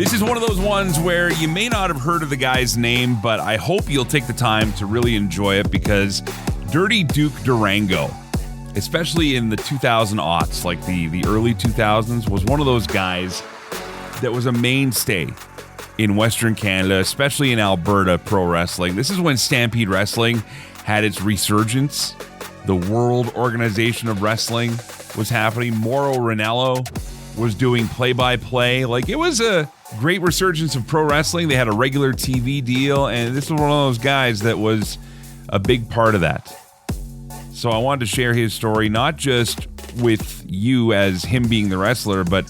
This is one of those ones where you may not have heard of the guy's name, but I hope you'll take the time to really enjoy it because Dirty Duke Durrango, especially in the 2000s, like the early 2000s, was one of those guys that was a mainstay in Western Canada, especially in Alberta pro wrestling. This is when Stampede Wrestling had its resurgence. The World Organization of Wrestling was happening. Mauro Ranallo was doing play-by-play. Like, it was a great resurgence of pro wrestling. They had a regular TV deal, and this was one of those guys that was a big part of that. So I wanted to share his story, not just with you as him being the wrestler, but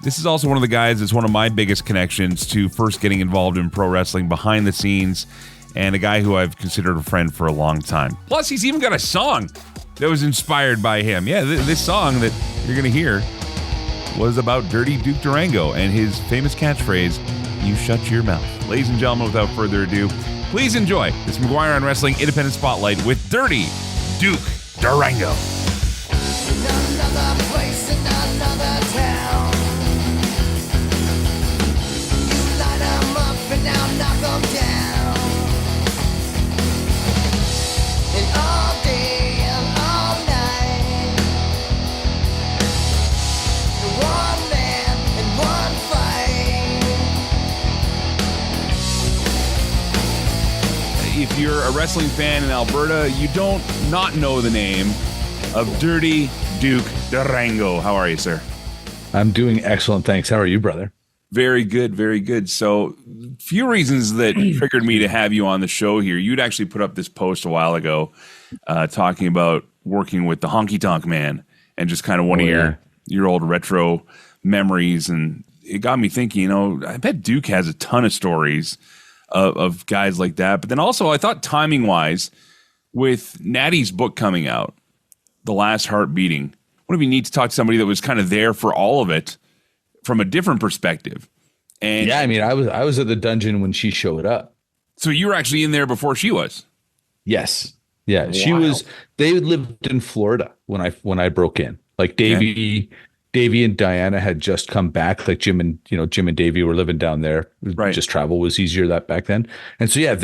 this is also one of the guys that's one of my biggest connections to first getting involved in pro wrestling behind the scenes, and a guy who I've considered a friend for a long time. Plus, he's even got a song that was inspired by him. Yeah, this song that you're going to hear was about Dirty Duke Durrango and his famous catchphrase, "You shut your mouth." Ladies and gentlemen, without further ado, please enjoy this McGuire on Wrestling Independent Spotlight with Dirty Duke Durrango. Another place in another town. You light 'em up and now knock 'em down. And all day and all night, one man and one fight. If you're a wrestling fan in Alberta, you don't not know the name of Dirty Duke Durrango. How are you, sir? I'm doing excellent, thanks. How are you, brother? Very good, very good. So, few reasons that triggered me to have you on the show here. You'd actually put up this post a while ago talking about working with the Honky Tonk Man and just kind of one of your old retro memories. And it got me thinking, I bet Duke has a ton of stories of guys like that. But then also, I thought timing-wise, with Nattie's book coming out, The Last Heart Beating, wouldn't it be neat to talk to somebody that was kind of there for all of it from a different perspective? And yeah, I mean, I was at the dungeon when she showed up. So you were actually in there before she was? Yes. Yeah, Wow. she was. They lived in Florida when I broke in. Like Davey and Diana had just come back. Like Jim and Davey were living down there. Right. Just travel was easier that back then. And so yeah,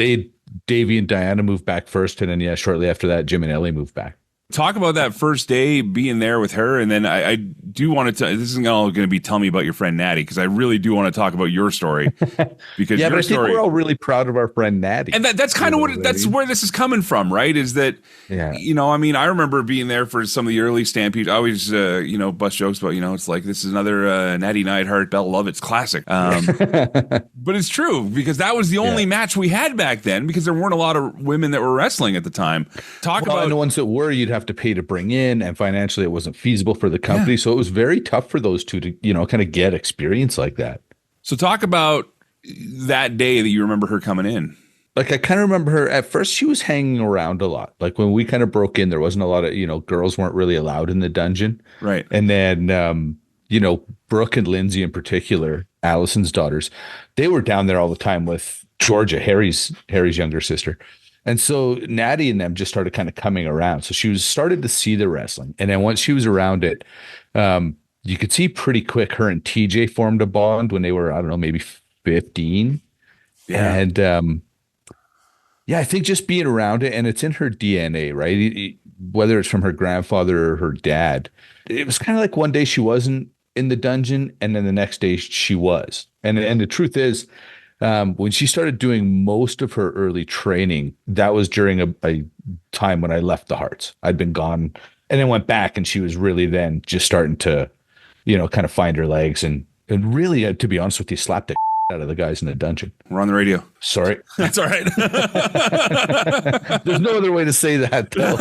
Davey and Diana moved back first, and then shortly after that, Jim and Ellie moved back. Talk about that first day being there with her, and then I do want to. This isn't all going to be tell me about your friend Nattie, because I really do want to talk about your story. Because yeah, your but I think story, we're all really proud of our friend Nattie, and that's kind of that's where this is coming from, right? Is that I mean, I remember being there for some of the early Stampedes. I always bust jokes about it's like this is another Nattie Neidhart, Belle Lovett's classic, but it's true because that was the only match we had back then because there weren't a lot of women that were wrestling at the time. And the ones that were, you'd have to pay to bring in, and financially it wasn't feasible for the company. So it was very tough for those two to, kind of get experience like that. So talk about that day that you remember her coming in. Like, I kind of remember her at first, she was hanging around a lot. Like when we kind of broke in, there wasn't a lot of, girls weren't really allowed in the dungeon. Right. And then, Brooke and Lindsay in particular, Allison's daughters, they were down there all the time with Georgia, Harry's younger sister. And so Nattie and them just started kind of coming around. So she started to see the wrestling. And then once she was around it, you could see pretty quick her and TJ formed a bond when they were, I don't know, maybe 15. Yeah. And I think just being around it, and it's in her DNA, right? Whether it's from her grandfather or her dad, it was kind of like one day she wasn't in the dungeon, and then the next day she was. And the truth is, when she started doing most of her early training, that was during a time when I left the Hearts. I'd been gone and then went back, and she was really then just starting to, kind of find her legs and really, to be honest with you, slapped the out of the guys in the dungeon. We're on the radio. Sorry. That's all right. There's no other way to say that, though.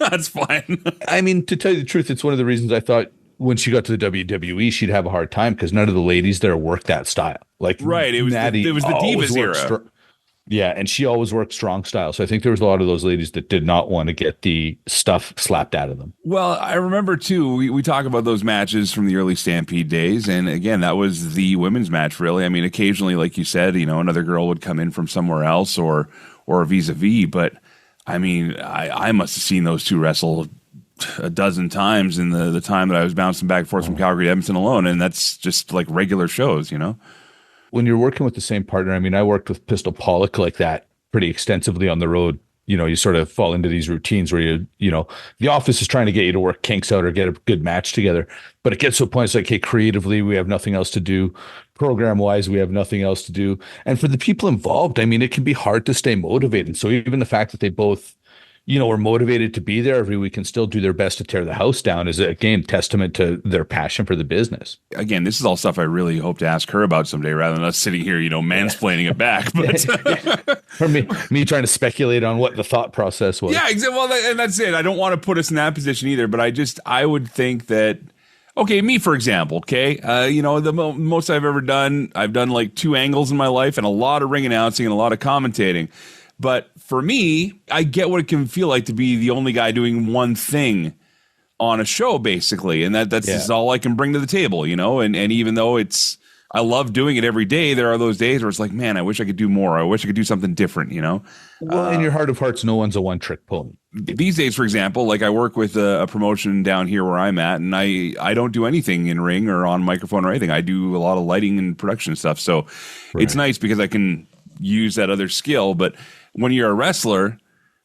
That's fine. I mean, to tell you the truth, it's one of the reasons I thought when she got to the WWE, she'd have a hard time because none of the ladies there worked that style. Like, right. It was Nattie the Divas era. Yeah, and she always worked strong style. So I think there was a lot of those ladies that did not want to get the stuff slapped out of them. Well, I remember, too, we talk about those matches from the early Stampede days. And again, that was the women's match, really. I mean, occasionally, like you said, another girl would come in from somewhere else or vis-a-vis. But, I mean, I must have seen those two wrestle a dozen times in the time that I was bouncing back and forth from Calgary to Edmonton alone. And that's just like regular shows, you know? When you're working with the same partner, I mean, I worked with Pistol Pollock like that pretty extensively on the road. You know, you sort of fall into these routines where you know, the office is trying to get you to work kinks out or get a good match together. But it gets to a point, it's like, hey, creatively, we have nothing else to do. Program wise, we have nothing else to do. And for the people involved, I mean, it can be hard to stay motivated. So even the fact that they both, you know, are motivated to be there every week and still do their best to tear the house down is, again, testament to their passion for the business. Again, this is all stuff I really hope to ask her about someday rather than us sitting here, you know, mansplaining it back. But for me trying to speculate on what the thought process was. Yeah, exactly. Well, and that's it. I don't want to put us in that position either, but I would think that, okay, me, for example, okay, you know, the most I've ever done, I've done like 2 angles in my life and a lot of ring announcing and a lot of commentating. But for me, I get what it can feel like to be the only guy doing one thing on a show, basically. And that's just all I can bring to the table, you know? And even though I love doing it every day, there are those days where it's like, man, I wish I could do more. I wish I could do something different, you know? Well, in your heart of hearts, no one's a one-trick pony. These days, for example, like I work with a promotion down here where I'm at, and I don't do anything in ring or on microphone or anything. I do a lot of lighting and production stuff. So It's nice because I can use that other skill. But when you're a wrestler,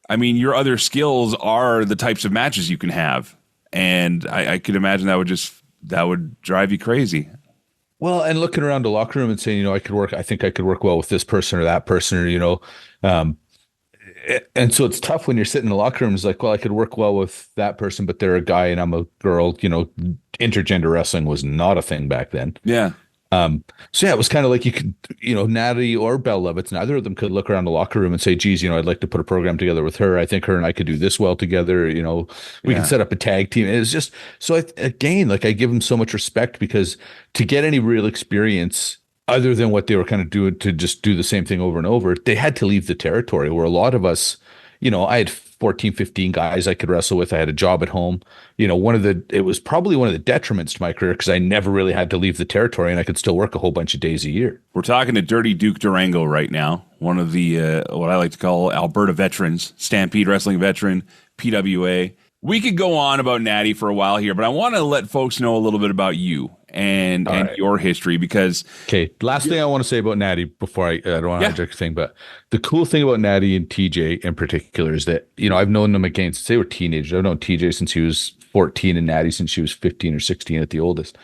I mean, your other skills are the types of matches you can have. And I could imagine that would drive you crazy. Well, and looking around the locker room and saying, you know, I think I could work well with this person or that person, or, you know, and so it's tough when you're sitting in the locker room. It's like, well, I could work well with that person, but they're a guy and I'm a girl. You know, intergender wrestling was not a thing back then. Yeah. So yeah, it was kind of like you could, you know, Nattie or Belle Lovitz, neither of them could look around the locker room and say, geez, you know, I'd like to put a program together with her. I think her and I could do this well together. You know, we can set up a tag team. It's just, so again, like I give them so much respect because to get any real experience other than what they were kind of doing to just do the same thing over and over, they had to leave the territory where a lot of us, you know, I had 14, 15 guys I could wrestle with. I had a job at home. You know, it was probably one of the detriments to my career because I never really had to leave the territory and I could still work a whole bunch of days a year. We're talking to Dirty Duke Durrango right now, one of the, what I like to call Alberta veterans, Stampede Wrestling veteran, PWA. We could go on about Nattie for a while here, but I want to let folks know a little bit about you and your history because... Okay, last thing I want to say about Nattie before I don't want to hijack a thing, but the cool thing about Nattie and TJ in particular is that, you know, I've known them again since they were teenagers. I've known TJ since he was 14 and Nattie since she was 15 or 16 at the oldest.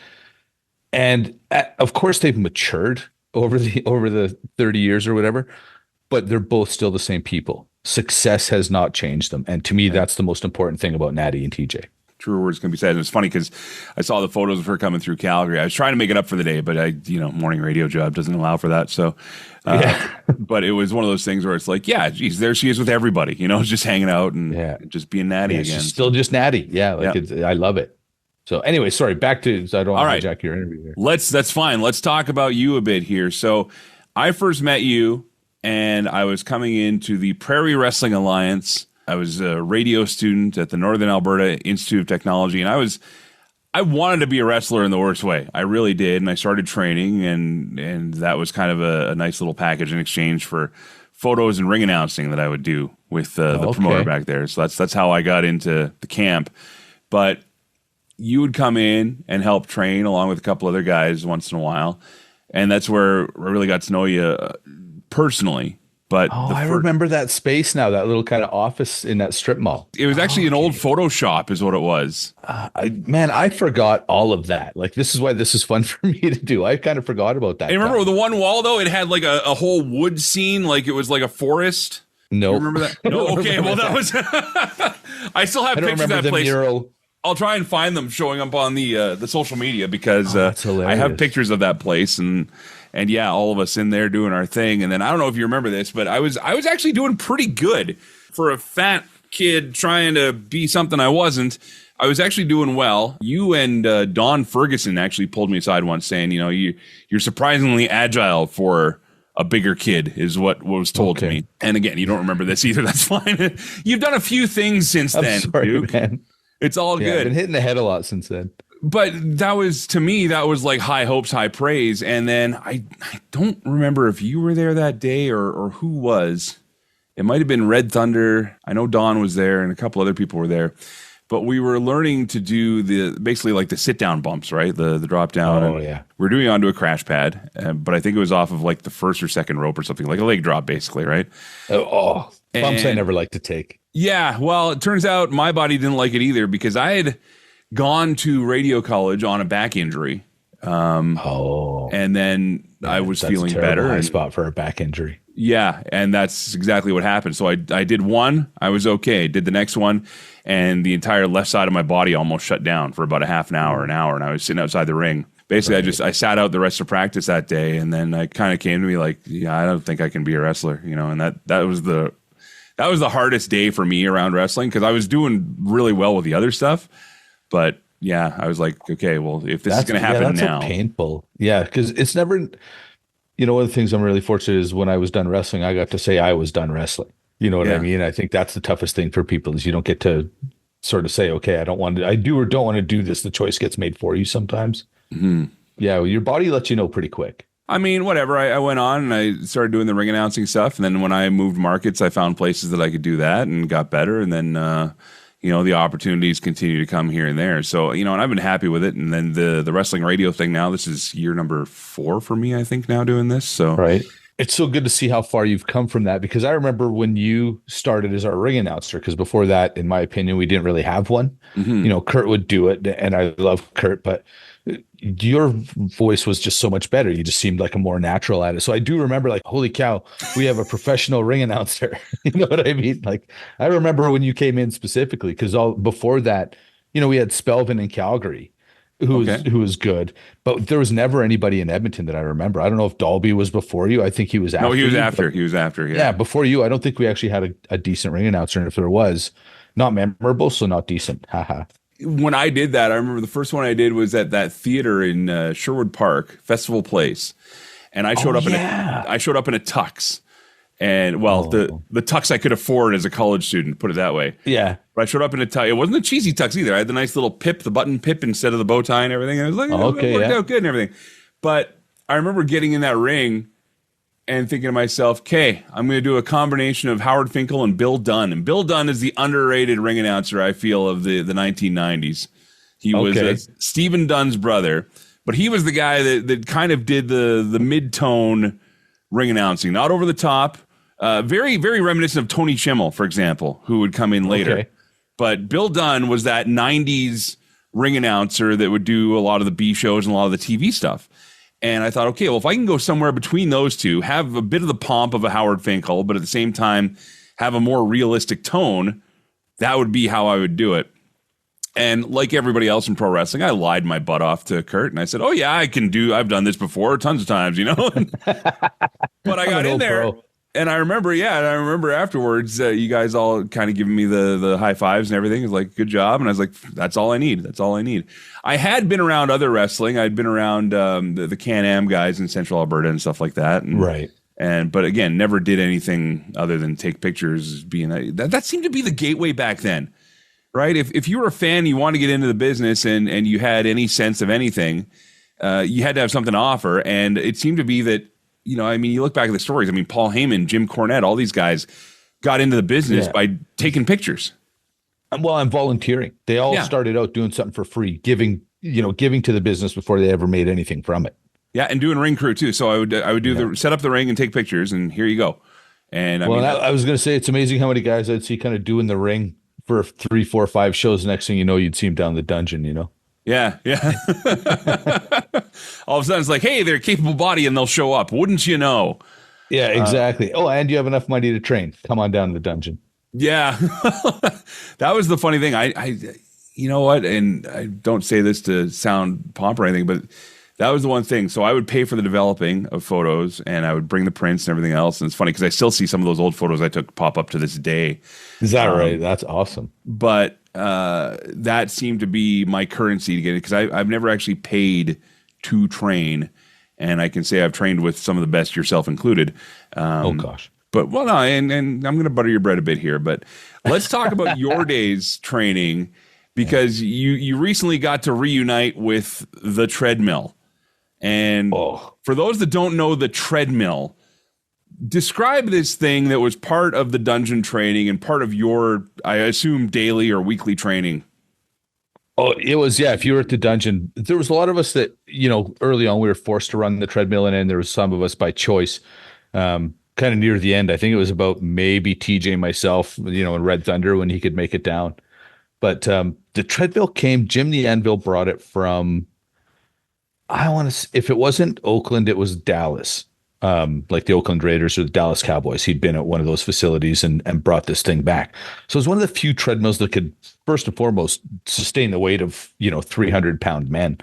And of course they've matured over the 30 years or whatever, but they're both still the same people. Success has not changed them. And to me, that's the most important thing about Nattie and TJ. Truer words can be said. And it's funny because I saw the photos of her coming through Calgary. I was trying to make it up for the day, but morning radio job doesn't allow for that. So, but it was one of those things where it's like, yeah, geez, there she is with everybody, you know, just hanging out and just being Nattie again. She's still just Nattie. Yeah. I love it. So anyway, sorry, back to, so I don't want to hijack your interview here. That's fine. Let's talk about you a bit here. So I first met you and I was coming into the Prairie Wrestling Alliance. I was a radio student at the Northern Alberta Institute of Technology, and I wanted to be a wrestler in the worst way. I really did, and I started training, and that was kind of a nice little package in exchange for photos and ring announcing that I would do with the promoter back there. So that's how I got into the camp. But you would come in and help train along with a couple other guys once in a while, and that's where I really got to know you personally. But I remember that space now, that little kind of office in that strip mall. It was actually an old Photoshop is what it was. I forgot all of that. Like, this is why this is fun for me to do. I kind of forgot about that. I remember the one wall, though, it had like a whole wood scene, like it was like a forest. No. You remember that? No, okay, well, that was... I still have pictures of that place. Mural. I'll try and find them showing up on the social media because I have pictures of that place and yeah, all of us in there doing our thing. And then I don't know if you remember this, but I was actually doing pretty good for a fat kid trying to be something I wasn't. I was actually doing well. You and Don Ferguson actually pulled me aside once saying, you know, you're surprisingly agile for a bigger kid is what was told to me. And again, you don't remember this either. That's fine. You've done a few things since then, sorry, Duke. Man. It's all good. I've been hitting the head a lot since then. But that was, to me, that was like high hopes, high praise. And then I don't remember if you were there that day or who was. It might have been Red Thunder. I know Don was there and a couple other people were there. but we were learning to do basically like the sit down bumps, right? The drop down. Oh, yeah. We're doing it onto a crash pad, but I think it was off of like the first or second rope or something, like a leg drop, basically, right? Bumps I And- never like to take. Yeah, well, it turns out my body didn't like it either because I had gone to radio college on a back injury. And then I was That's feeling a terrible better. high And, spot for a back injury. yeah, and that's exactly what happened. So I did one, I was okay. Did the next one, and the entire left side of my body almost shut down for about a half an hour, and I was sitting outside the ring. Basically, I sat out the rest of practice that day, and then I kind of came to me like, yeah, I don't think I can be a wrestler, and that was the hardest day for me around wrestling because I was doing really well with the other stuff, but yeah, I was like, okay, well, if this is going to happen that's now, so painful. Yeah, because it's never. One of the things I'm really fortunate is when I was done wrestling, I got to say I was done wrestling. You know what I mean? I think that's the toughest thing for people is you don't get to sort of say, okay, I do or don't want to do this. The choice gets made for you sometimes. Mm-hmm. Yeah, well, your body lets you know pretty quick. I mean, whatever. I went on and I started doing the ring announcing stuff. And then when I moved markets, I found places that I could do that and got better. And then, the opportunities continue to come here and there. So, and I've been happy with it. And then the wrestling radio thing now, this is year number 4 for me, I think, now doing this. So, right. It's so good to see how far you've come from that because I remember when you started as our ring announcer, because before that, in my opinion, we didn't really have one. Mm-hmm. Kurt would do it and I love Kurt, but your voice was just so much better. You just seemed like a more natural at it. So I do remember like, holy cow, we have a professional ring announcer. You know what I mean? Like I remember when you came in specifically because before that, we had Spelvin in Calgary who was good, but there was never anybody in Edmonton that I remember. I don't know if Dalby was before you. I think he was after. No, he was you, after. He was after. Yeah. Yeah, before you. I don't think we actually had a decent ring announcer. And if there was, not memorable, so not decent. Haha. When I did that, I remember the first one I did was at that theater in Sherwood Park, Festival Place, and I showed up in a tux, and the tux I could afford as a college student, put it that way. Yeah, but I showed up in a tux. It wasn't a cheesy tux either. I had the nice little pip, the button pip instead of the bow tie and everything. And I was like, it worked out good and everything. But I remember getting in that ring and thinking to myself, okay, I'm going to do a combination of Howard Finkel and Bill Dunn. And Bill Dunn is the underrated ring announcer, I feel, of the 1990s. He was Stephen Dunn's brother, but he was the guy that kind of did the mid-tone ring announcing, not over the top. Very, very reminiscent of Tony Schimmel, for example, who would come in later. Okay. But Bill Dunn was that 90s ring announcer that would do a lot of the B shows and a lot of the TV stuff. And I thought, okay, well, if I can go somewhere between those two, have a bit of the pomp of a Howard Finkel, but at the same time have a more realistic tone, that would be how I would do it. And like everybody else in pro wrestling, I lied my butt off to Kurt, and I said, oh, yeah, I've done this before tons of times, But I got in there. And I remember, afterwards, you guys all kind of giving me the high fives and everything. It was like, good job. And I was like, that's all I need. That's all I need. I had been around other wrestling. I'd been around the Can-Am guys in Central Alberta and stuff like that. And, right. But again, never did anything other than take pictures. That seemed to be the gateway back then, right? If you were a fan, you wanted to get into the business and you had any sense of anything, you had to have something to offer. And it seemed to be that, you look back at the stories. Paul Heyman, Jim Cornette, all these guys got into the business by taking pictures. Well, and volunteering. They all started out doing something for free, giving to the business before they ever made anything from it. Yeah, and doing ring crew too. So I would do set up the ring and take pictures, and here you go. And I was going to say, it's amazing how many guys I'd see kind of doing the ring for 3, 4, 5 shows. Next thing you know, you'd see them down the dungeon. Yeah. All of a sudden, it's like, hey, they're a capable body, and they'll show up. Wouldn't you know? Yeah, exactly. And you have enough money to train. Come on down to the dungeon. Yeah, that was the funny thing. I you know what? And I don't say this to sound pomp or anything, but that was the one thing. So I would pay for the developing of photos, and I would bring the prints and everything else. And it's funny because I still see some of those old photos I took pop up to this day. Is that right? That's awesome. But that seemed to be my currency to get it because I've never actually paid to train, and I can say I've trained with some of the best, yourself included. Oh gosh. But no, and I'm going to butter your bread a bit here, but let's talk about your days training because you recently got to reunite with the treadmill. And for those that don't know the treadmill, describe this thing that was part of the dungeon training and part of your, I assume, daily or weekly training Oh, it was, yeah. If you were at the dungeon, there was a lot of us that, early on we were forced to run the treadmill, and then there was some of us by choice. Kind of near the end, I think it was about maybe TJ, myself, and Red Thunder when he could make it down. But the treadmill came, Jim the Anvil brought it from, I want to, if it wasn't Oakland, it was Dallas, like the Oakland Raiders or the Dallas Cowboys. He'd been at one of those facilities and brought this thing back. So it was one of the few treadmills that could, first and foremost, sustain the weight of, 300-pound men.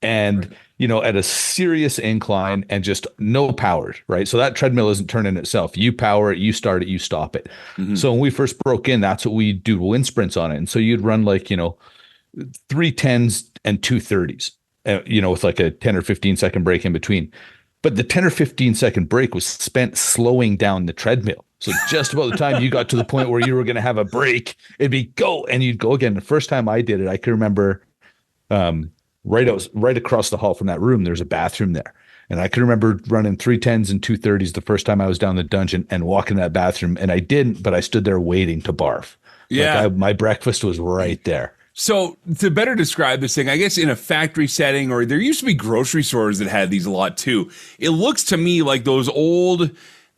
And, Right. At a serious incline and just no power, right? So that treadmill isn't turning itself. You power it, you start it, you stop it. Mhm. So when we first broke in, that's what we do wind sprints on it. And so you'd run like, 3 10s and 2 30s, with like a 10 or 15 second break in between. But the 10 or 15 second break was spent slowing down the treadmill. So just about the time you got to the point where you were going to have a break, it'd be go, and you'd go again. The first time I did it, I can remember right across the hall from that room, there's a bathroom there. And I can remember running 3 10s and 2 30s the first time I was down the dungeon and walking that bathroom. And I didn't, but I stood there waiting to barf. Yeah. My breakfast was right there. So to better describe this thing, I guess in a factory setting, or there used to be grocery stores that had these a lot too. It looks to me like those old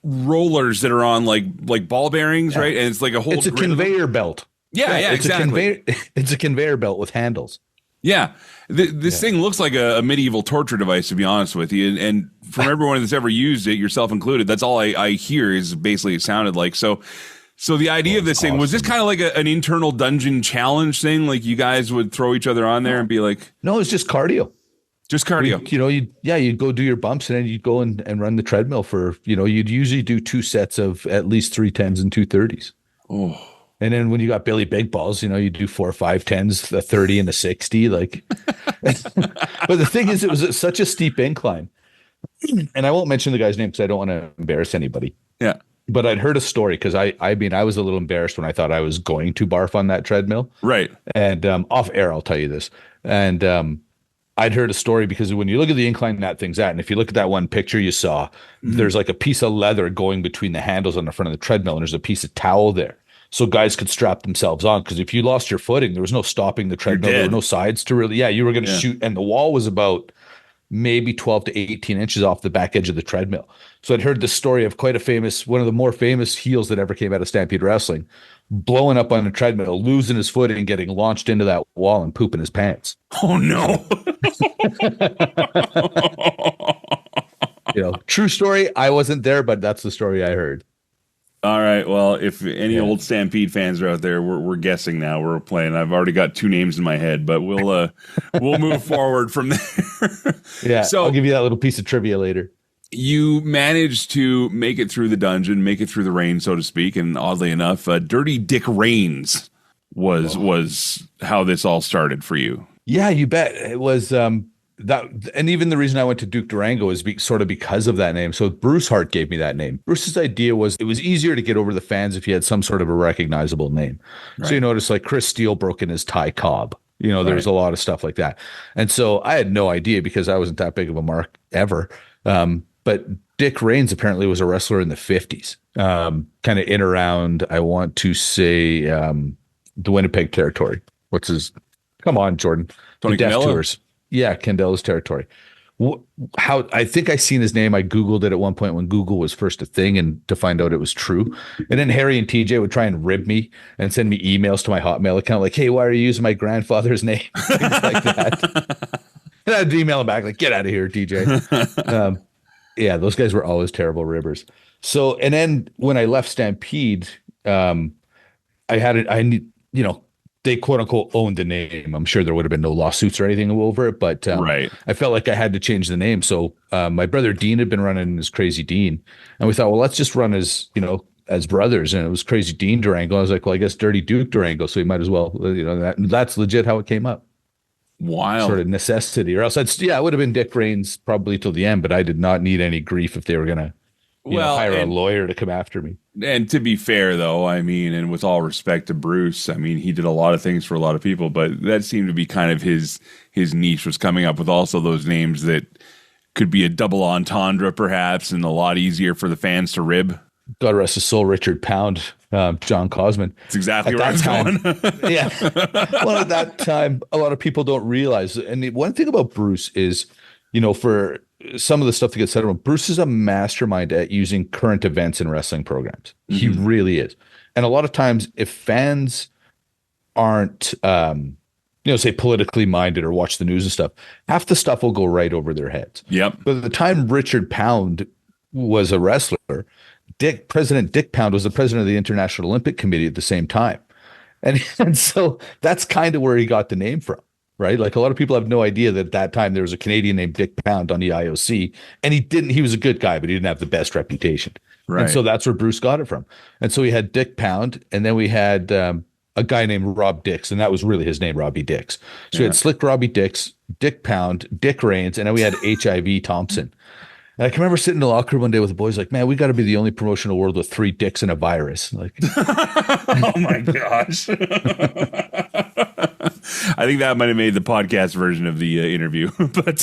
rollers that are on like ball bearings, right? And it's like a whole It's a conveyor belt. Yeah, exactly. It's a conveyor belt with handles. Yeah. This thing looks like a medieval torture device, to be honest with you. And from everyone that's ever used it, yourself included, that's all I hear is basically it sounded like. So the idea of this thing, was this kind of like an internal dungeon challenge thing? Like you guys would throw each other on there and be like, no, it's just cardio. Just cardio. You'd go do your bumps and then you'd go and run the treadmill for, you'd usually do 2 sets of at least 3 10s and 2 30s. Oh. And then when you got Billy Big Balls, you do 4 or 5 10s, a 30 and a 60. Like, but the thing is, it was at such a steep incline. And I won't mention the guy's name because I don't want to embarrass anybody. Yeah. But I'd heard a story because I was a little embarrassed when I thought I was going to barf on that treadmill. Right. And off air, I'll tell you this. And I'd heard a story because when you look at the incline that thing's at, and if you look at that one picture you saw, there's like a piece of leather going between the handles on the front of the treadmill, and there's a piece of towel there. So guys could strap themselves on, because if you lost your footing, there was no stopping the treadmill. There were no sides to really, you were going to shoot. And the wall was about maybe 12 to 18 inches off the back edge of the treadmill. So I'd heard the story of one of the more famous heels that ever came out of Stampede Wrestling, blowing up on a treadmill, losing his footing, and getting launched into that wall and pooping his pants. Oh no. True story. I wasn't there, but that's the story I heard. All right. Well, if any old Stampede fans are out there, we're guessing now. We're playing. I've already got 2 names in my head, but we'll move forward from there. Yeah. So I'll give you that little piece of trivia later. You managed to make it through the dungeon, make it through the rain, so to speak, and oddly enough, Dirty Dick Reigns was how this all started for you. Yeah, you bet. It was that, and even the reason I went to Duke Durrango is sort of because of that name. So Bruce Hart gave me that name. Bruce's idea was it was easier to get over the fans if you had some sort of a recognizable name. Right. So you notice like Chris Steele broke in as Ty Cobb. There's a lot of stuff like that. And so I had no idea because I wasn't that big of a mark ever. But Dick Reigns apparently was a wrestler in the 50s, kind of in around, I want to say, the Winnipeg territory. Come on, Jordan. Tony the Death Candela? Tours. Yeah, Candella's territory. How I think I seen his name. I Googled it at one point when Google was first a thing, and to find out it was true. And then Harry and TJ would try and rib me and send me emails to my Hotmail account like, "Hey, why are you using my grandfather's name?" Things like that. And I'd email him back like, "Get out of here, TJ." Yeah, those guys were always terrible ribbers. So, and then when I left Stampede, they quote unquote owned the name. I'm sure there would have been no lawsuits or anything over it, but right. I felt like I had to change the name. So my brother Dean had been running as Crazy Dean, and we thought, well, let's just run as brothers. And it was Crazy Dean Durango. I was like, well, I guess Dirty Duke Durango. So we might as well, that's legit how it came up. Wild. Sort of necessity, or else it would have been Dick Reigns probably till the end, but I did not need any grief if they were going to hire a lawyer to come after me. And to be fair, though, I mean, and with all respect to Bruce, I mean, he did a lot of things for a lot of people, but that seemed to be kind of his niche, was coming up with also those names that could be a double entendre, perhaps, and a lot easier for the fans to rib. God rest his soul, Richard Pound. John Cosman. That's exactly At where I was that going. time, yeah. Well, at that time, a lot of people don't realize. And the one thing about Bruce is, for some of the stuff that gets said about him, Bruce is a mastermind at using current events in wrestling programs. He really is. And a lot of times, if fans aren't, say politically minded or watch the news and stuff, half the stuff will go right over their heads. Yep. But at the time Richard Pound was a wrestler, President Dick Pound was the president of the International Olympic Committee at the same time. And so that's kind of where he got the name from, right? Like a lot of people have no idea that at that time there was a Canadian named Dick Pound on the IOC, and he was a good guy, but he didn't have the best reputation. Right. And so that's where Bruce got it from. And so we had Dick Pound, and then we had a guy named Rob Dix, and that was really his name, Robbie Dix. So we had Slick Robbie Dix, Dick Pound, Dick Raines, and then we had HIV Thompson. And I can remember sitting in the locker room one day with the boys like, man, we got to be the only promotion in the world with 3 dicks and a virus. Like, oh my gosh. I think that might have made the podcast version of the interview, but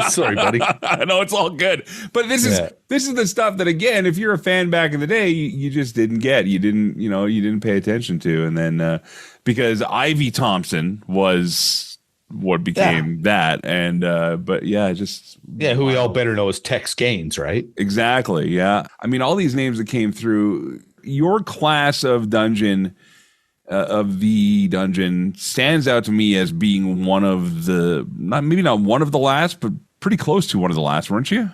sorry, buddy. No, it's all good. But this is the stuff that, again, if you're a fan back in the day, you just didn't get, you didn't pay attention to. And then because Ivy Thompson was what became that. And but who we all better know as Tex Gaines, right? Exactly. Yeah. I mean, all these names that came through your class of dungeon stands out to me as being one of the maybe not one of the last, but pretty close to one of the last, weren't you?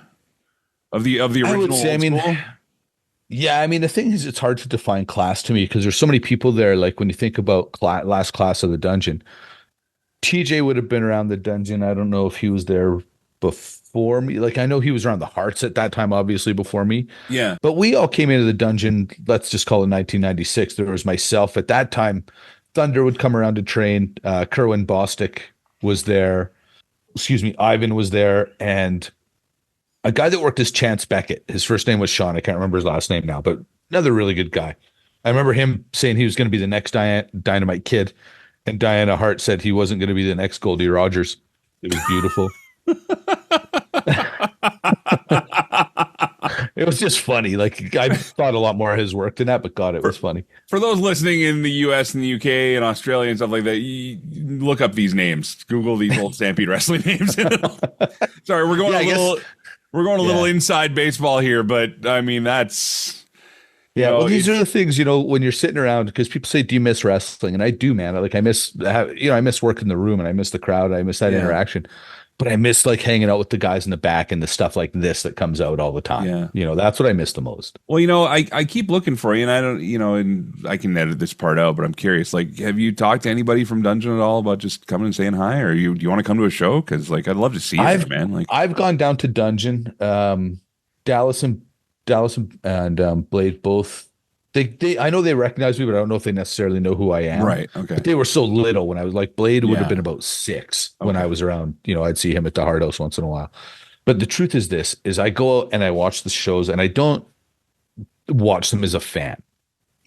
Of the original. I would say, yeah, I mean, the thing is, it's hard to define class to me because there's so many people there. Like when you think about last class of the dungeon, TJ would have been around the dungeon. I don't know if he was there before me. Like I know he was around the Hearts at that time, obviously before me. Yeah. But we all came into the dungeon, let's just call it 1996. There was myself. At that time, Thunder would come around to train. Kerwin Bostic was there. Ivan was there. And a guy that worked as Chance Beckett. His first name was Sean. I can't remember his last name now, but another really good guy. I remember him saying he was going to be the next Dynamite Kid. And Diana Hart said he wasn't going to be the next Goldie Rogers. It was beautiful. It was just funny. Like I thought a lot more of his work than that, but God, it was funny. For those listening in the US and the UK and Australia and stuff like that, you look up these names. Google these old Stampede wrestling names. Sorry, we're going a little inside baseball here, but I mean that's. Yeah, well, these are the things, when you're sitting around, because people say, do you miss wrestling? And I do, man. I miss working the room and I miss the crowd. I miss that interaction. But I miss like hanging out with the guys in the back and the stuff like this that comes out all the time. Yeah. That's what I miss the most. Well, I keep looking for you and I don't, and I can edit this part out, but I'm curious, like, have you talked to anybody from Dungeon at all about just coming and saying hi? Or do you want to come to a show? Because like, I'd love to see you, man. Like I've gone down to Dungeon, Dallas and Blade both. They I know they recognize me, but I don't know if they necessarily know who I am. Right. Okay. But they were so little when I was like Blade would have been about 6 when I was around. I'd see him at the Hard House once in a while. But the truth is this: is I go out and I watch the shows, and I don't watch them as a fan.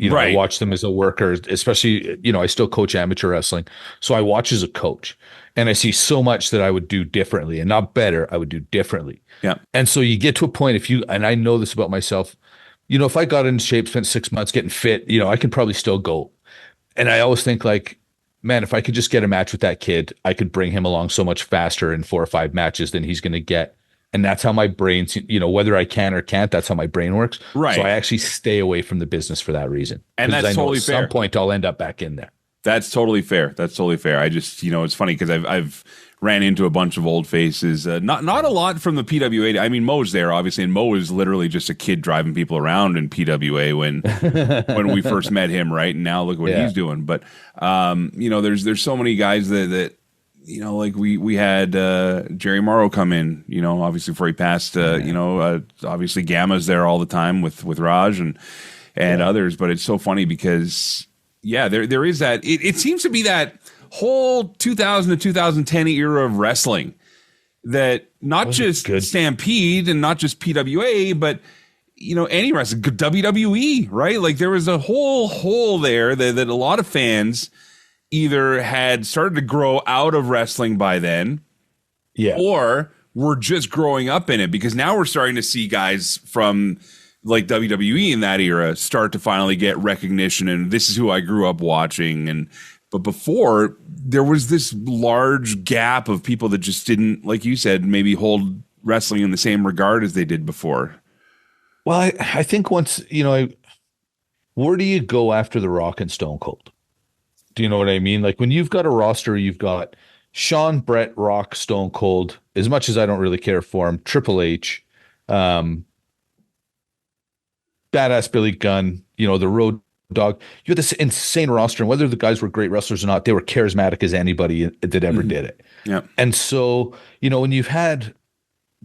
I watch them as a worker, especially, I still coach amateur wrestling. So I watch as a coach and I see so much that I would do differently and not better. I would do differently. Yeah. And so you get to a point and I know this about myself, if I got in shape, spent 6 months getting fit, I can probably still go. And I always think like, man, if I could just get a match with that kid, I could bring him along so much faster in 4 or 5 matches than he's going to get. And that's how my brain, whether I can or can't, that's how my brain works. Right. So I actually stay away from the business for that reason. And that's totally fair. At some point, I'll end up back in there. That's totally fair. I just, it's funny because I've ran into a bunch of old faces. Not a lot from the PWA. I mean, Mo's there, obviously, and Mo is literally just a kid driving people around in PWA when we first met him, right? And now look what he's doing. But there's so many guys that like we had Jerry Morrow come in, obviously before he passed. Obviously Gamma's there all the time with Raj and others. But it's so funny because there is that. It seems to be that whole 2000 to 2010 era of wrestling that not just Stampede and not just PWA, but any wrestling, WWE, right? Like there was a whole hole there that a lot of fans either had started to grow out of wrestling by then, or were just growing up in it, because now we're starting to see guys from like WWE in that era start to finally get recognition, and this is who I grew up watching. But before, there was this large gap of people that just didn't, like you said, maybe hold wrestling in the same regard as they did before. Well, I think once, where do you go after The Rock and Stone Cold? Do you know what I mean? Like when you've got a roster, you've got Shawn, Brett, Rock, Stone Cold, as much as I don't really care for him, Triple H, Badass Billy Gunn, the Road Dog. You had this insane roster, and whether the guys were great wrestlers or not, they were charismatic as anybody that ever did it. Yeah. And so, when you've had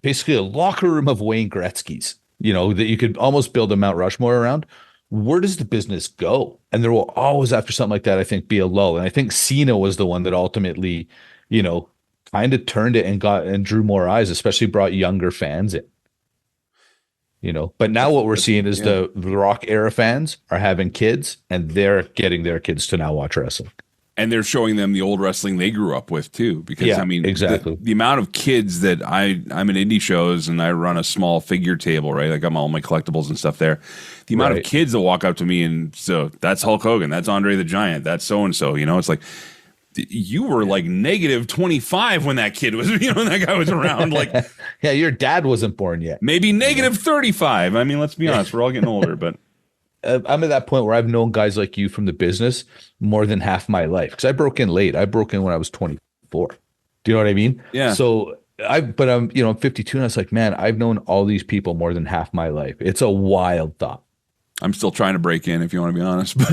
basically a locker room of Wayne Gretzky's, that you could almost build a Mount Rushmore around, where does the business go? And there will always, after something like that, I think, be a lull. And I think Cena was the one that ultimately, kind of turned it and drew more eyes, especially brought younger fans in. But now what we're seeing is the Rock era fans are having kids, and they're getting their kids to now watch wrestling. And they're showing them the old wrestling they grew up with too, because exactly the amount of kids that I'm in indie shows and I run a small figure table, right? I got all my collectibles and stuff there. The amount of kids that walk up to me and so that's Hulk Hogan, that's Andre the Giant, that's so and so. It's like you were like negative 25 when that kid was, when that guy was around. Like, yeah, your dad wasn't born yet. Maybe negative 35. I mean, let's be honest, we're all getting older, but. I'm at that point where I've known guys like you from the business more than half my life, because I broke in late. I broke in when I was 24. Do you know what I mean? Yeah. So I'm 52, and I was like, man, I've known all these people more than half my life. It's a wild thought. I'm still trying to break in, if you want to be honest. But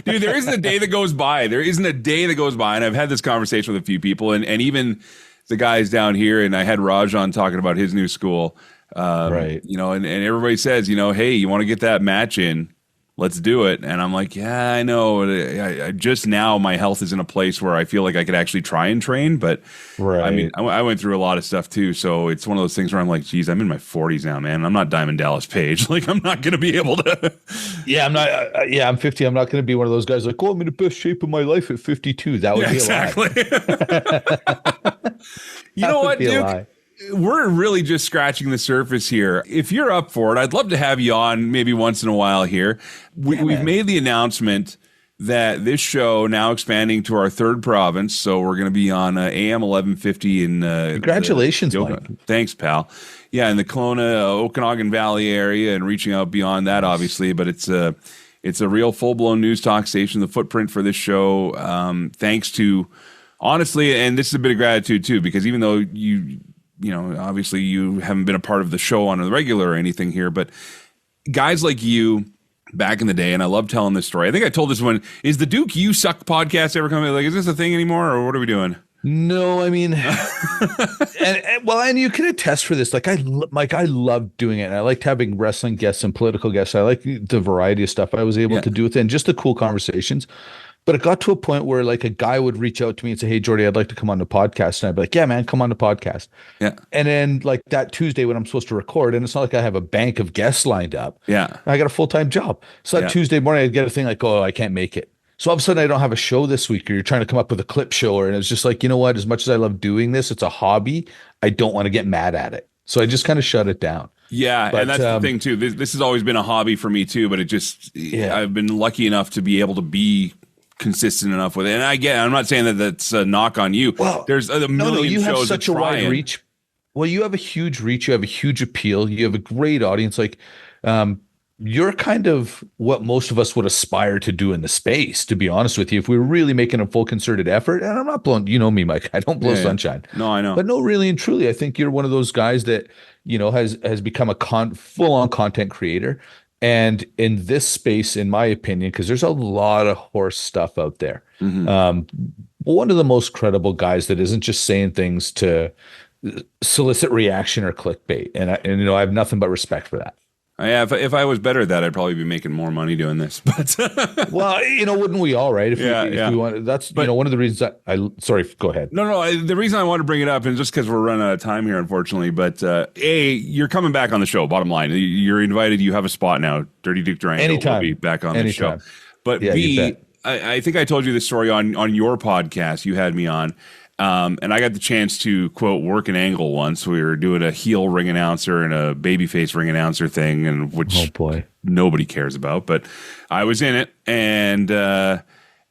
dude, there isn't a day that goes by. There isn't a day that goes by. And I've had this conversation with a few people, and even the guys down here, and I had Raj on talking about his new school. Right. And everybody says, hey, you want to get that match in, let's do it. And I'm like, yeah, I know. I just now my health is in a place where I feel like I could actually try and train. But I mean, I went through a lot of stuff too. So it's one of those things where I'm like, geez, I'm in my 40s now, man. I'm not Diamond Dallas Page. Like, I'm not going to be able to. Yeah, I'm not. I'm 50. I'm not going to be one of those guys like, I'm in the best shape of my life at 52. That would be exactly. a lie. You know what, Duke? We're really just scratching the surface here. If you're up for it, I'd love to have you on maybe once in a while here. We've made the announcement that this show now expanding to our third province. So we're going to be on AM 1150 in congratulations, Mike. Thanks, pal. Yeah, in the Kelowna, Okanagan Valley area, and reaching out beyond that, obviously. But it's a real full-blown news talk station. The footprint for this show, thanks to, honestly, and this is a bit of gratitude too, because even though obviously you haven't been a part of the show on a regular or anything here, but guys like you back in the day, and I love telling this story. I think I told this one. Is the Duke You Suck podcast ever coming? Like, is this a thing anymore, or what are we doing? No, I mean, and you can attest for this. Like, I love doing it. And I liked having wrestling guests and political guests. I like the variety of stuff I was able to do with it, and just the cool conversations. But it got to a point where like a guy would reach out to me and say, hey, Jordy, I'd like to come on the podcast. And I'd be like, yeah, man, come on the podcast. Yeah. And then like that Tuesday when I'm supposed to record, and it's not like I have a bank of guests lined up. Yeah. I got a full-time job. So that Tuesday morning, I'd get a thing like, oh, I can't make it. So all of a sudden I don't have a show this week, or you're trying to come up with a clip show. And it's just like, you know what, as much as I love doing this, it's a hobby. I don't want to get mad at it. So I just kind of shut it down. Yeah, but, and that's the thing too. This has always been a hobby for me too, but it just, I've been lucky enough to be able to be consistent enough with it. And I'm not saying that that's a knock on you. Well, there's a million you shows have such a wide reach. Well, you have a huge reach. You have a huge appeal. You have a great audience. Like, you're kind of what most of us would aspire to do in the space, to be honest with you, if we were really making a full concerted effort. And I'm not blowing, me, Mike, I don't blow sunshine. No, I know. But no, really and truly, I think you're one of those guys that, has become a full-on content creator. And in this space, in my opinion, because there's a lot of horse stuff out there, one of the most credible guys that isn't just saying things to solicit reaction or clickbait. And I have nothing but respect for that. If I was better at that, I'd probably be making more money doing this. But well, wouldn't we all, right? If we want, that's one of the reasons sorry, go ahead. No. The reason I want to bring it up is just because we're running out of time here, unfortunately. But you're coming back on the show. Bottom line, you're invited. You have a spot now. Dirty Duke Durrango Anytime. will be back on the show. But I think I told you this story on your podcast. You had me on, And I got the chance to, quote, work an angle once. We were doing a heel ring announcer and a babyface ring announcer thing, and which nobody cares about. But I was in it, and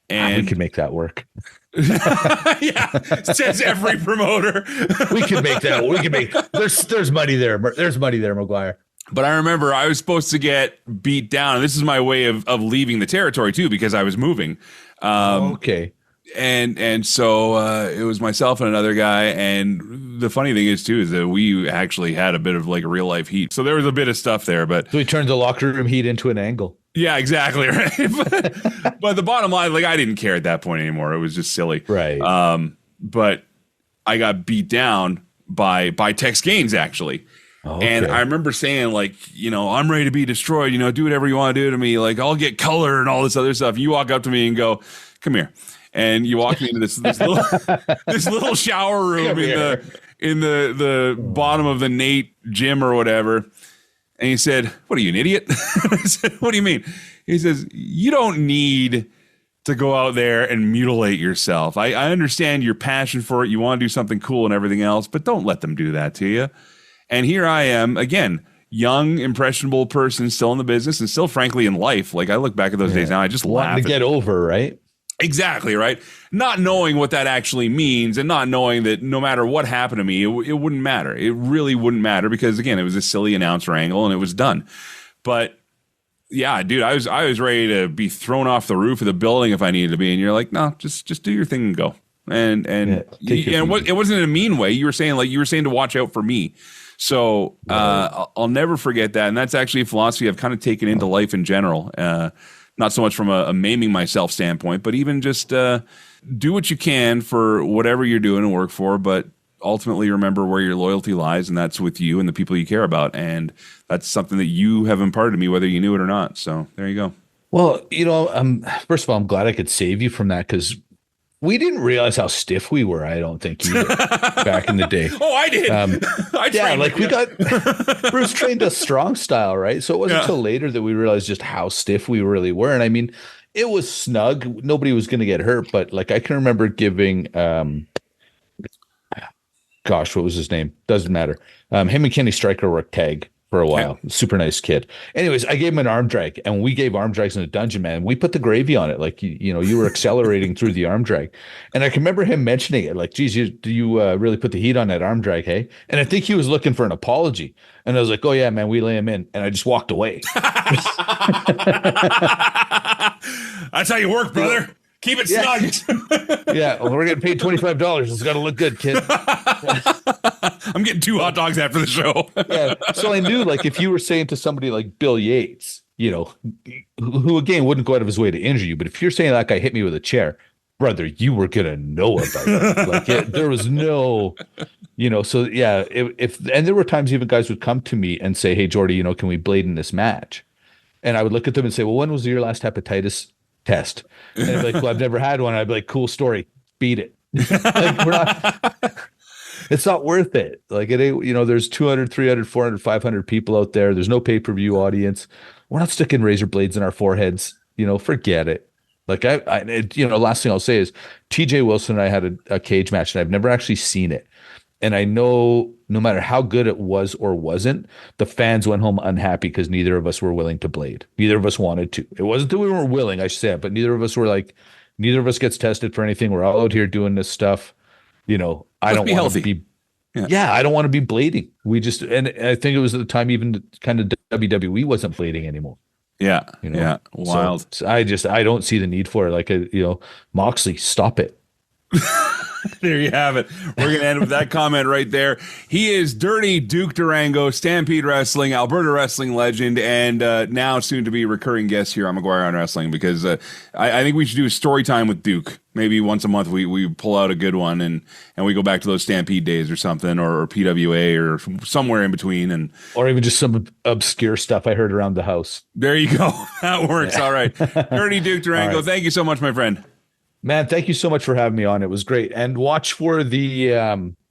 we could make that work. Yeah, says every promoter. We can make that. We can make. There's money there. There's money there, McGuire. But I remember I was supposed to get beat down. And this is my way of leaving the territory too, because I was moving. Okay. And so it was myself and another guy. And the funny thing is too is that we actually had a bit of like a real life heat. So there was a bit of stuff there. But so we turned the locker room heat into an angle. Yeah, exactly. Right. But the bottom line, like, I didn't care at that point anymore. It was just silly. Right. But I got beat down by Tex Gaines actually. Okay. And I remember saying, like, you know, I'm ready to be destroyed. You know, do whatever you want to do to me. Like, I'll get color and all this other stuff. You walk up to me and go, "Come here," and you walk me into this little shower room in the bottom of the Nate gym or whatever. And he said, "What are you, an idiot?" I said, "What do you mean?" He says, "You don't need to go out there and mutilate yourself. I understand your passion for it. You want to do something cool and everything else, but don't let them do that to you." And here I am, again, young, impressionable person still in the business and still, frankly, in life. Like, I look back at those days now, I just laugh. To get over, right? Exactly, right? Not knowing what that actually means and not knowing that no matter what happened to me, it wouldn't matter. It really wouldn't matter because, again, it was a silly announcer angle and it was done. But, yeah, dude, I was ready to be thrown off the roof of the building if I needed to be. And you're like, no, just do your thing and go. And it wasn't in a mean way. You were saying to watch out for me. So I'll never forget that. And that's actually a philosophy I've kind of taken into life in general. Not so much from a maiming myself standpoint, but even just do what you can for whatever you're doing and work for. But ultimately remember where your loyalty lies, and that's with you and the people you care about. And that's something that you have imparted to me, whether you knew it or not. So there you go. Well, you know, first of all, I'm glad I could save you from that because we didn't realize how stiff we were, I don't think, either, back in the day. Oh, I did. We got Bruce trained us strong style, right? So it wasn't until later that we realized just how stiff we really were. And I mean, it was snug. Nobody was going to get hurt. But like, I can remember giving, what was his name? Doesn't matter. Him and Kenny Stryker worked tag for a while. Super nice kid. Anyways, I gave him an arm drag, and we gave arm drags in a dungeon, man. We put the gravy on it. Like, you know, you were accelerating through the arm drag. And I can remember him mentioning it, like, geez, do you really put the heat on that arm drag, hey? And I think he was looking for an apology. And I was like, oh, yeah, man, we lay him in. And I just walked away. That's how you work, brother. Keep it snug. Yeah, well, we're getting paid $25. It's got to look good, kid. I'm getting 2 hot dogs after the show. Yeah. So I knew, like, if you were saying to somebody like Bill Yates, you know, who again wouldn't go out of his way to injure you, but if you're saying that guy hit me with a chair, brother, you were gonna know about it. Like, there was no, you know. So yeah, if and there were times even guys would come to me and say, "Hey, Jordy, you know, can we blade in this match?" And I would look at them and say, "Well, when was your last hepatitis test?" And they'd be like, "Well, I've never had one." I'd be like, "Cool story, beat it." Like, we're not. It's not worth it. Like, it ain't, you know, there's 200, 300, 400, 500 people out there. There's no pay-per-view audience. We're not sticking razor blades in our foreheads. You know, forget it. Like, you know, last thing I'll say is TJ Wilson and I had a cage match, and I've never actually seen it. And I know no matter how good it was or wasn't, the fans went home unhappy because neither of us were willing to blade. Neither of us wanted to. It wasn't that we weren't willing, I should say, but neither of us were like, neither of us gets tested for anything. We're all out here doing this stuff. You know, I don't want to be, I don't want to be blading. We just, and I think it was at the time even kind of WWE wasn't blading anymore. Yeah. You know? Yeah. Wild. So I don't see the need for it. Like, you know, Moxley, stop it. There you have it. We're going to end with that comment right there. He is Dirty Duke Durrango, Stampede Wrestling, Alberta wrestling legend, and now soon to be recurring guest here on McGuire on Wrestling, because I think we should do a story time with Duke. Maybe once a month we pull out a good one and we go back to those Stampede days or something, or PWA or somewhere in between, or even just some obscure stuff I heard around the house. There you go. That works. All right. Dirty Duke Durrango, right. Thank you so much, my friend. Man, thank you so much for having me on. It was great. And watch for the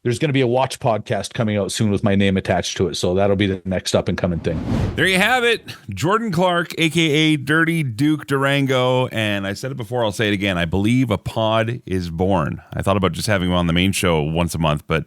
there's going to be a watch podcast coming out soon with my name attached to it. So that'll be the next up and coming thing. There you have it. Jordan Clarke, a.k.a. Dirty Duke Durrango. And I said it before, I'll say it again. I believe a pod is born. I thought about just having him on the main show once a month, but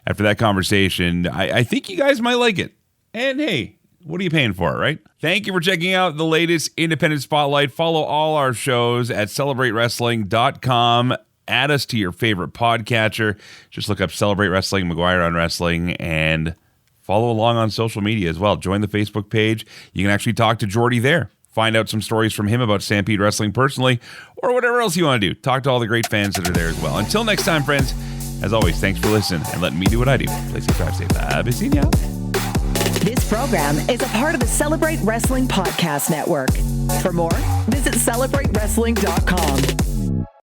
after that conversation, I think you guys might like it. And hey, what are you paying for, right? Thank you for checking out the latest Independent Spotlight. Follow all our shows at CelebrateWrestling.com. Add us to your favorite podcatcher. Just look up Celebrate Wrestling, McGuire on Wrestling, and follow along on social media as well. Join the Facebook page. You can actually talk to Jordy there. Find out some stories from him about Stampede Wrestling personally, or whatever else you want to do. Talk to all the great fans that are there as well. Until next time, friends, as always, thanks for listening and letting me do what I do. Play safe, drive safe. I've seen ya. This program is a part of the Celebrate Wrestling Podcast Network. For more, visit CelebrateWrestling.com.